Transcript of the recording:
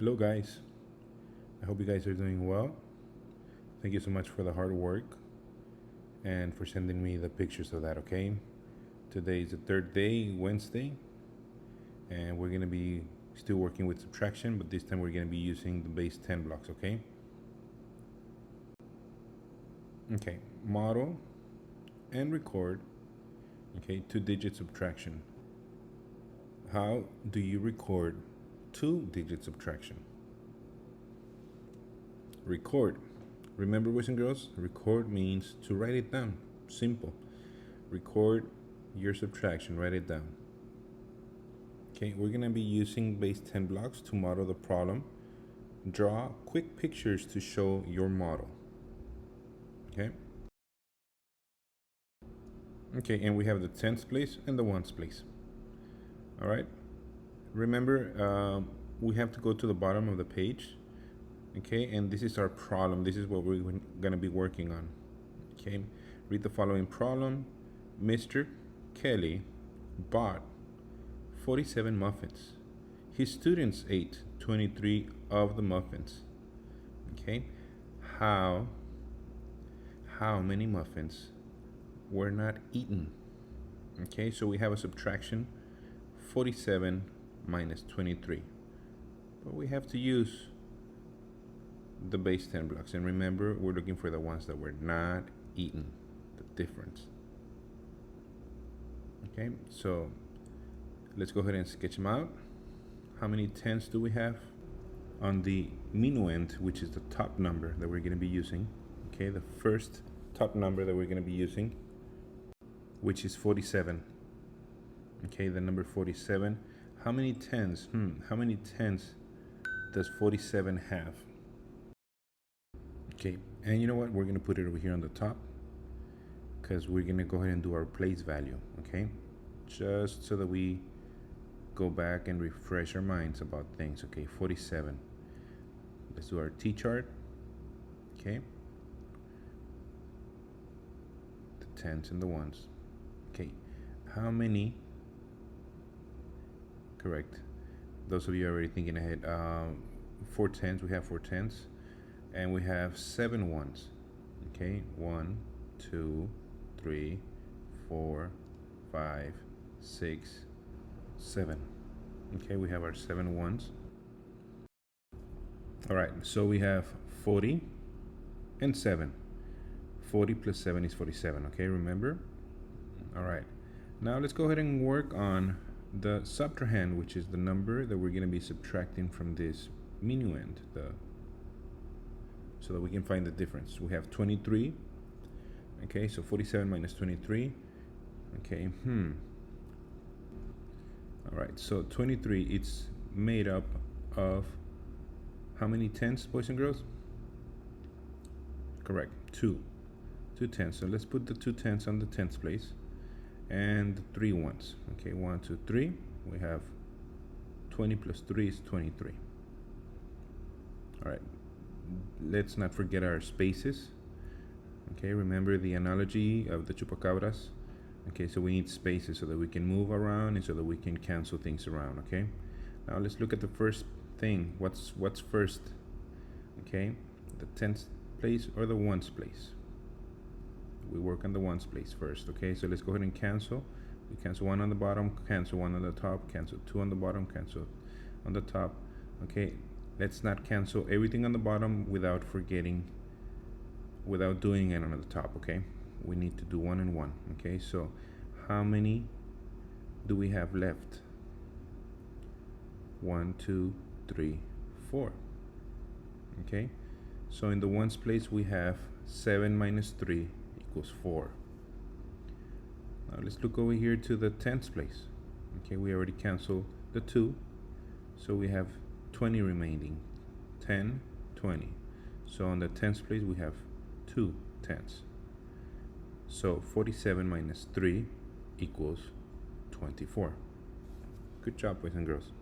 Hello guys, I hope you guys are doing well. Thank you so much for the hard work and for sending me the pictures of that, okay? Today is the third day, Wednesday, and we're gonna be still working with subtraction, but this time we're gonna be using the base 10 blocks, okay? Okay, model and record, okay, 2-digit subtraction. How do you record 2-digit subtraction? Record. Remember, boys and girls, record means to write it down. Simple. Record your subtraction, write it down. Okay, we're gonna be using base 10 blocks to model the problem. Draw quick pictures to show your model. Okay. Okay, and we have the tens place and the ones place. All right. Remember, we have to go to the bottom of the page. Okay, and this is our problem. This is what we're gonna be working on. Okay, read the following problem. Mr. Kelly bought 47 muffins. His students ate 23 of the muffins. Okay, how many muffins were not eaten? Okay, so we have a subtraction, 47 minus 23. But we have to use the base 10 blocks, and remember, we're looking for the ones that were not eaten, the difference. Okay, so let's go ahead and sketch them out. How many tens do we have? On the minuend, which is the top number that we're going to be using, okay, the first top number that we're going to be using, which is 47. Okay, the number 47. How many tens? How many tens does 47 have? Okay, and you know what? We're going to put it over here on the top because we're going to go ahead and do our place value, okay? Just so that we go back and refresh our minds about things. Okay, 47. Let's do our T-chart. Okay, the tens and the ones. Okay, how many? Correct. Those of you already thinking ahead. 4 tens. We have 4 tens, and we have 7 ones. Okay, 1, 2, 3, 4, 5, 6, 7. Okay, we have our 7 ones. All right, so we have 40 and 7. 40 plus 7 is 47, okay, remember? All right, now let's go ahead and work on the subtrahend, which is the number that we're going to be subtracting from this minuend, so that we can find the difference. We have 23, okay, so 47 minus 23, okay, All right, so 23, it's made up of how many tens, boys and girls? Correct, 2 tens. So let's put the 2 tens on the tens place and the 3 ones. Okay, 1, 2, 3. We have 20 plus 3 is 23. All right, let's not forget our spaces. Okay, remember the analogy of the chupacabras. Okay, so we need spaces so that we can move around and so that we can cancel things around. Okay, now let's look at the first thing. What's first? Okay, the tens place or the ones place? We work on the ones place first. Okay, so let's go ahead and cancel. We cancel 1 on the bottom, cancel 1 on the top, cancel 2 on the bottom, cancel on the top. Okay, let's not cancel everything on the bottom without doing it on the top. Okay, we need to do 1 and 1. Okay, so how many do we have left? 1, 2, 3, 4. Okay, so in the ones place we have 7 minus 3 equals 4. Now let's look over here to the tens place. Okay, we already canceled the 2, so we have 20 remaining. 10, 20. So on the tens place we have 2 tens. So 47 minus 3 equals 24. Good job, boys and girls.